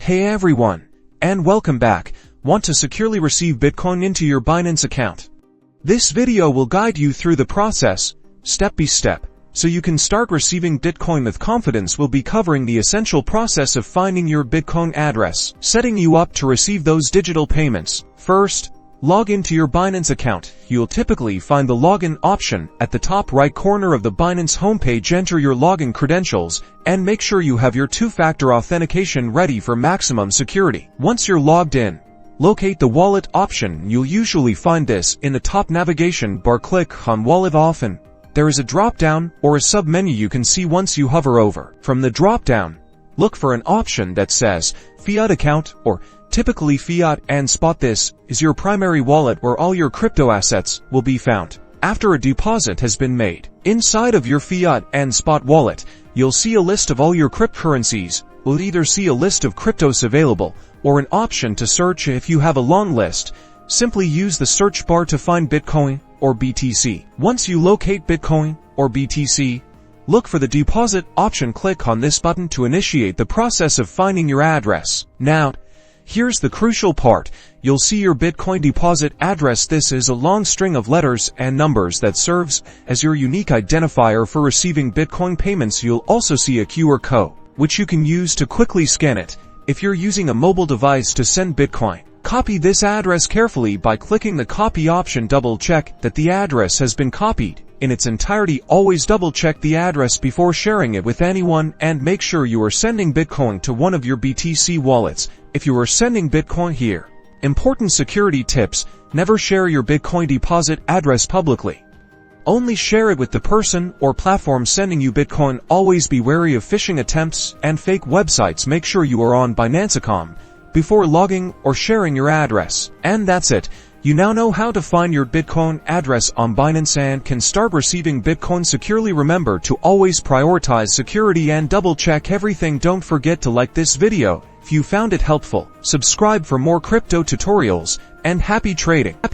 Hey everyone, and welcome back. Want to securely receive Bitcoin into your Binance account? This video will guide you through the process, step by step, so you can start receiving Bitcoin with confidence. We'll be covering the essential process of finding your Bitcoin address, setting you up to receive those digital payments. First, log into your Binance account. You'll typically find the login option at the top right corner of the Binance homepage. Enter your login credentials and make sure you have your two-factor authentication ready for maximum security. Once you're logged in, locate the wallet option. You'll usually find this in the top navigation bar. Click on Wallet. Often, there is a drop-down or a sub-menu you can see once you hover over. From the drop-down, look for an option that says Fiat account or typically Fiat and Spot. This is your primary wallet where all your crypto assets will be found. After a deposit has been made, inside of your Fiat and Spot wallet, you'll see a list of all your cryptocurrencies. You'll either see a list of cryptos available or an option to search. If you have a long list, simply use the search bar to find Bitcoin or BTC. Once you locate Bitcoin or BTC, look for the deposit option. Click on this button to initiate the process of finding your address. Now, here's the crucial part. You'll see your Bitcoin deposit address. This is a long string of letters and numbers that serves as your unique identifier for receiving Bitcoin payments. You'll also see a QR code, which you can use to quickly scan it if you're using a mobile device to send Bitcoin. Copy this address carefully by clicking the copy option. Double check that the address has been copied in its entirety. Always double check the address before sharing it with anyone, and make sure you are sending Bitcoin to one of your BTC wallets if you are sending Bitcoin here. Important security tips: never share your Bitcoin deposit address publicly. Only share it with the person or platform sending you Bitcoin. Always be wary of phishing attempts and fake websites. Make sure you are on Binance.com before logging or sharing your address. And that's it. You now know how to find your Bitcoin address on Binance and can start receiving Bitcoin securely. Remember to always prioritize security and double check everything. Don't forget to like this video if you found it helpful. Subscribe for more crypto tutorials, and happy trading.